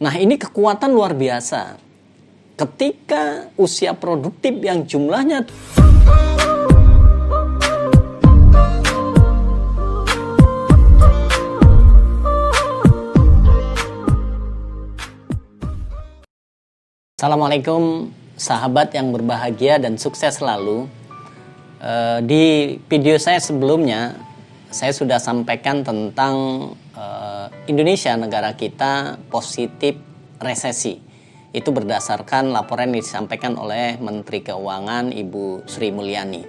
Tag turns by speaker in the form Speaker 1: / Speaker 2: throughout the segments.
Speaker 1: Nah, ini kekuatan luar biasa. Ketika usia produktif yang jumlahnya Assalamualaikum sahabat yang berbahagia dan sukses selalu. Di video saya sebelumnya, saya sudah sampaikan tentang Indonesia, negara kita positif resesi. Itu berdasarkan laporan yang disampaikan oleh Menteri Keuangan Ibu Sri Mulyani.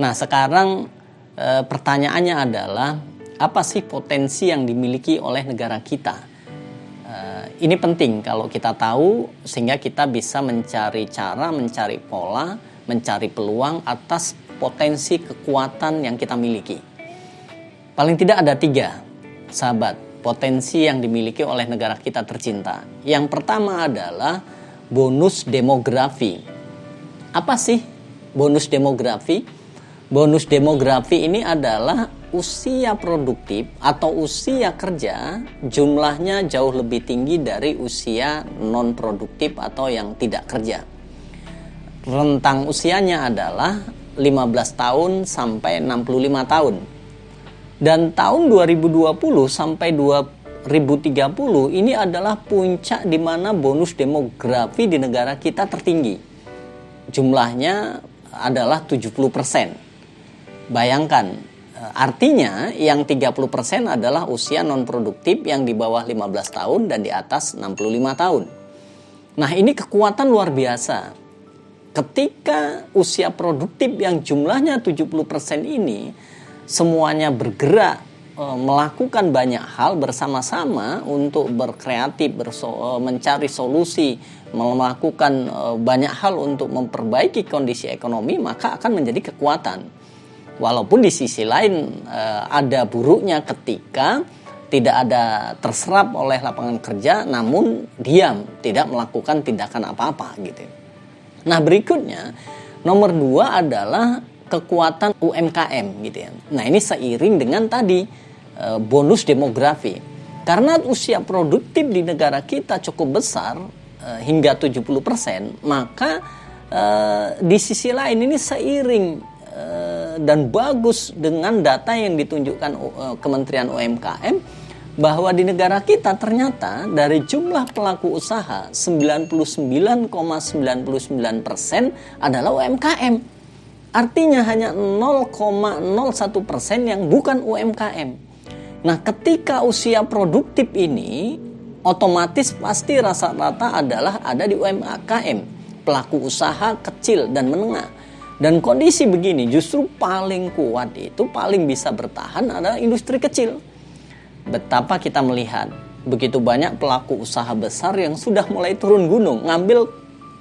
Speaker 1: Nah, sekarang pertanyaannya adalah, apa sih potensi yang dimiliki oleh negara kita? Ini penting kalau kita tahu, sehingga kita bisa mencari cara, mencari pola, mencari peluang atas potensi kekuatan yang kita miliki. Paling tidak ada 3, sahabat, potensi yang dimiliki oleh negara kita tercinta. Yang pertama adalah bonus demografi. Apa sih bonus demografi? Bonus demografi ini adalah usia produktif atau usia kerja jumlahnya jauh lebih tinggi dari usia non produktif atau yang tidak kerja. Rentang usianya adalah 15 tahun sampai 65 tahun. Dan tahun 2020 sampai 2030 ini adalah puncak di mana bonus demografi di negara kita tertinggi. Jumlahnya adalah 70%. Bayangkan, artinya yang 30% adalah usia non-produktif yang di bawah 15 tahun dan di atas 65 tahun. Nah, ini kekuatan luar biasa. Ketika usia produktif yang jumlahnya 70% ini semuanya bergerak, melakukan banyak hal bersama-sama untuk berkreatif, mencari solusi, melakukan banyak hal untuk memperbaiki kondisi ekonomi, maka akan menjadi kekuatan. Walaupun di sisi lain ada buruknya ketika tidak ada terserap oleh lapangan kerja, namun diam, tidak melakukan tindakan apa-apa gitu. Nah, berikutnya nomor 2 adalah kekuatan UMKM gitu ya. Nah, ini seiring dengan tadi bonus demografi. Karena usia produktif di negara kita cukup besar, hingga 70%, maka di sisi lain ini seiring dan bagus dengan data yang ditunjukkan Kementerian UMKM, bahwa di negara kita ternyata dari jumlah pelaku usaha 99,99% adalah UMKM. Artinya hanya 0,01% yang bukan UMKM. Nah, ketika usia produktif ini otomatis pasti rata-rata adalah ada di UMKM, pelaku usaha kecil dan menengah. Dan kondisi begini justru paling kuat itu, paling bisa bertahan adalah industri kecil. Betapa kita melihat begitu banyak pelaku usaha besar yang sudah mulai turun gunung, ngambil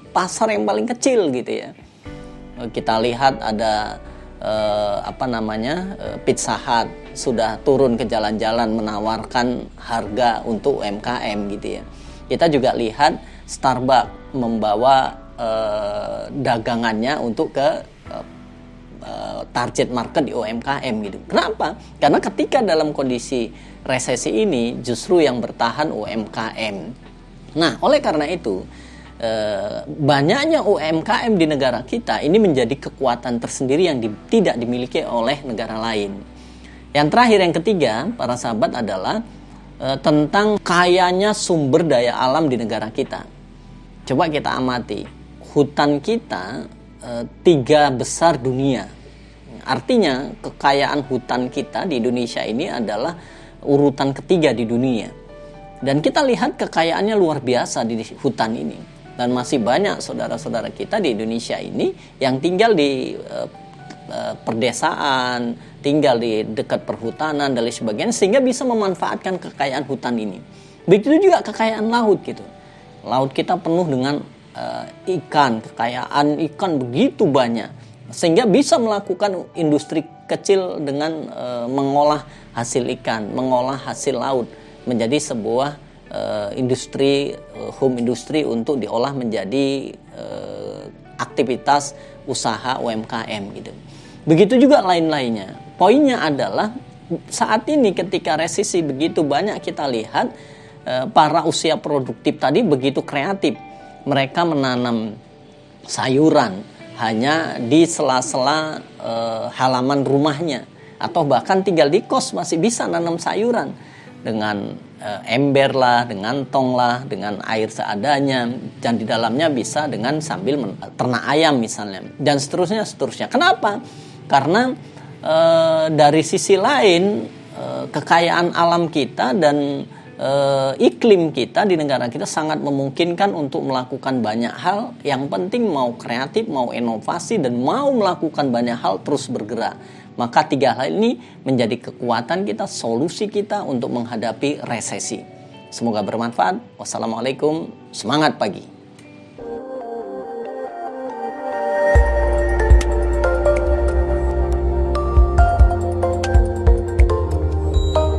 Speaker 1: pasar yang paling kecil gitu ya. Kita lihat ada Pizza Hut sudah turun ke jalan-jalan menawarkan harga untuk UMKM gitu ya. Kita juga lihat Starbucks membawa dagangannya untuk ke target market di UMKM gitu. Kenapa? Karena ketika dalam kondisi resesi ini justru yang bertahan UMKM. Nah, oleh karena itu banyaknya UMKM di negara kita ini menjadi kekuatan tersendiri yang tidak dimiliki oleh negara lain. Yang terakhir, yang ketiga, para sahabat, adalah tentang kayanya sumber daya alam di negara kita. Coba kita amati, hutan kita 3 besar dunia. Artinya kekayaan hutan kita di Indonesia ini adalah urutan ketiga di dunia. Dan kita lihat kekayaannya luar biasa di hutan ini. Dan masih banyak saudara-saudara kita di Indonesia ini yang tinggal di perdesaan, tinggal di dekat perhutanan dan lain sebagainya, sehingga bisa memanfaatkan kekayaan hutan ini. Begitu juga kekayaan laut gitu. Laut kita penuh dengan ikan, kekayaan ikan begitu banyak, sehingga bisa melakukan industri kecil dengan mengolah hasil ikan, mengolah hasil laut menjadi sebuah industri, home industry untuk diolah menjadi aktivitas usaha UMKM gitu. Begitu juga lain-lainnya. Poinnya adalah saat ini ketika resesi begitu banyak kita lihat para usia produktif tadi begitu kreatif. Mereka menanam sayuran hanya di sela-sela halaman rumahnya, atau bahkan tinggal di kos masih bisa nanam sayuran dengan ember lah, dengan tong lah, dengan air seadanya, dan di dalamnya bisa dengan sambil ternak ayam misalnya, dan seterusnya. Kenapa? Karena dari sisi lain kekayaan alam kita dan iklim kita di negara kita sangat memungkinkan untuk melakukan banyak hal. Yang penting mau kreatif, mau inovasi, dan mau melakukan banyak hal, terus bergerak. Maka 3 hal ini menjadi kekuatan kita, solusi kita untuk menghadapi resesi. Semoga bermanfaat. Wassalamualaikum, semangat pagi.